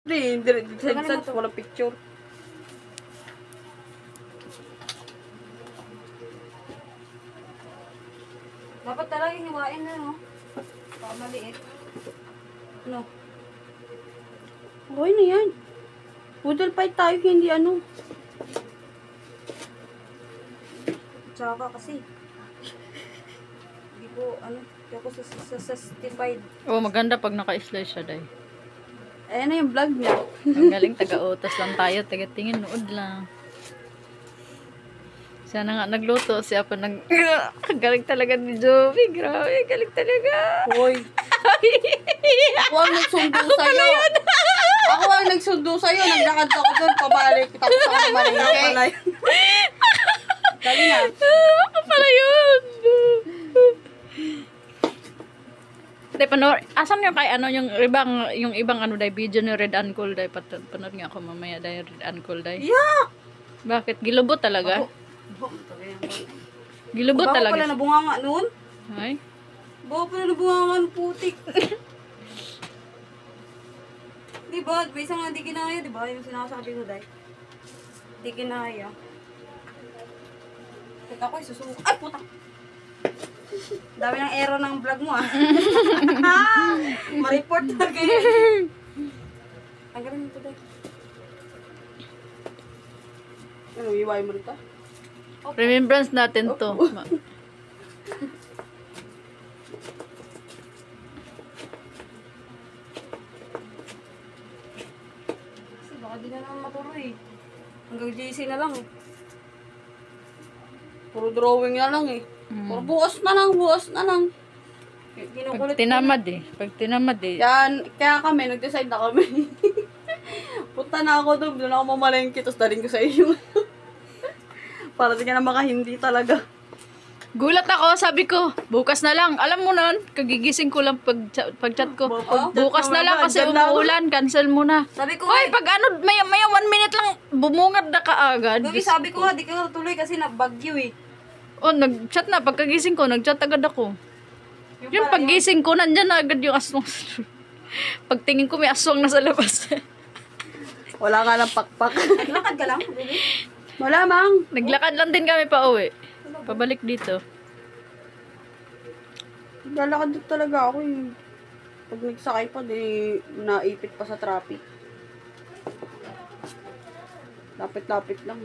Hindi, sense, walang picture. Dapat talaga hiwain na, no? Baka maliit. Ano? Okay na yan. Poodle fight tayo, hindi ano. Tsaka kasi. Hindi ko, hindi ako satisfied. Oh, maganda pag naka-slice siya, day. Ayan na yung vlog niya. Ang galing, taga-utas lang tayo, taga-tingin, nood lang. Siya na nga nagluto, siya pa nag... Galing talaga ni Joey, grabe, galing talaga. Hoy. Ako ang nagsundo sa'yo. Ako ang nagsundo sa'yo. Naglakad ako doon, pabalik. Tapos ako namalingke. Dali na. Ako pala yun. Day, panor, asan yung kay ano, yung ibang ano, day, video ni Red Uncle, day, panor nga ako mamaya, day, Red Uncle, day. Yeah! Bakit? Gilubot talaga? Gilubot Baka talaga. pala nabunga nga noon. Ay? Baka pala nabunga nga ng putik. Diba? May isang nga di kinaya, diba? Yung sinasabi ko, day. Di kinaya. Teka ko, isusuko. Ay, puta! Dami ng error ng vlog mo, ah. Ma-report na kayo. Tanggalin mo ito, day. Ano, iwain mo rito? Remembrance natin to. Kasi baka di na naman matuloy. Hanggang GC na lang eh. Puro drawing na lang eh. Puro bukas na lang, bukas na lang. Pag tinamad eh. Pag tinamad eh. Yan, kaya kami, nag-decide na kami. Punta na ako doon ako mamalengke, tapos daling ko sa iyo. Para di ka na makahindi talaga. Gulat ako, sabi ko, bukas na lang. Alam mo nun, kagigising ko lang pag chat ko. Bukas na lang kasi umuulan, cancel mo na. Sabi ko, Hoy, pag ano, may 1 minute lang, bumungad na kaagad. sabi ko nga, di ka tuloy kasi nabagyo eh. Oh, nag-chat na. Pagkagising ko, nag-chat agad ako. Yung paggising ko, nandyan na agad yung aswang. Pagtingin ko, may aswang na sa labas. Wala ka ng pakpak. Naglakad ka lang? Wala, mang. Naglakad lang din kami pa uwi. Pabalik dito. Naglalakad din talaga ako eh. Pag nagsakay pa, di naipit pa sa traffic. Lapit-lapit lang.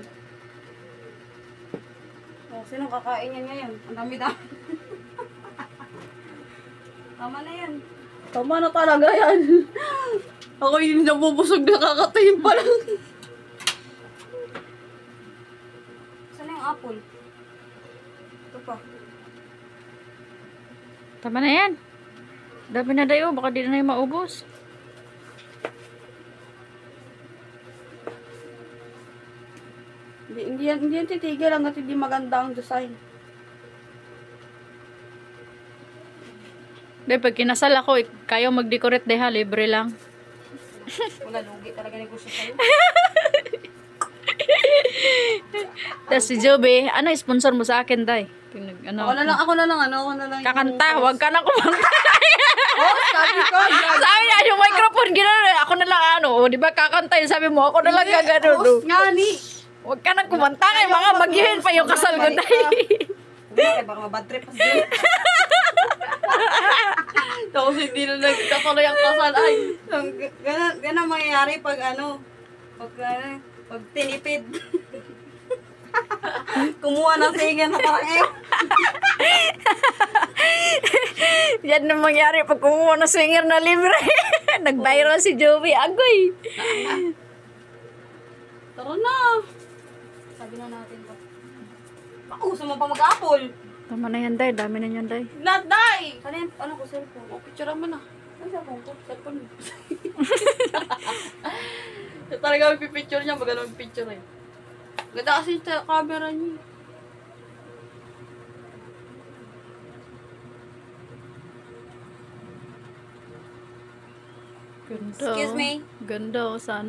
Oh, sino kakain yan ngayon? Ang dami-dami. Tama na yan. Tama na talaga yan. Ako yung nabubusog na kakatayin pa lang. Saan yung apple? Ito pa. Tama na yan. Dami na dayo. Baka di na yung maubos. Hindi yan titigil hanggat hindi maganda ang design. Dahil pag kinasal ako, kayo mag-decorate ha, libre lang. Wala, lugi talaga negosyo sa'yo. Tapos si Joby, ano, sponsor mo sa akin, day? Ano, Ako na lang. kakanta, huwag ka na kumanta. Oh, sabi ko. Sabi niya, yung microphone, gano'n, ako na lang, di ba kakanta yun, sabi mo, ako na lang gagano. Host nga ni. Huwag ka nang kumanta, kay mga maghihin pa yung kasal ko, day. Kaya baka mabad trip. Tapos hindi na nagkatuloy ang kasal. Ay, ganun mangyayari pag pag tinipid. Kumuha ng singa na parang Yan na mangyari pag kumuha ng swinger na libre. Nag-viral si Joey. Agoy. Tara na. Sabi na natin ba? Ako, gusto mo pa mag-apple. Tama na yan, day. Dami na yan, day. Not die! Ano ko, cellphone? O, picture mo na. Ano cellphone ko? Cellphone mo. Talaga magpipicture niya, maganda magpicture eh. Ganda kasi sa camera niya. Ganda. Excuse me? Ganda, sana.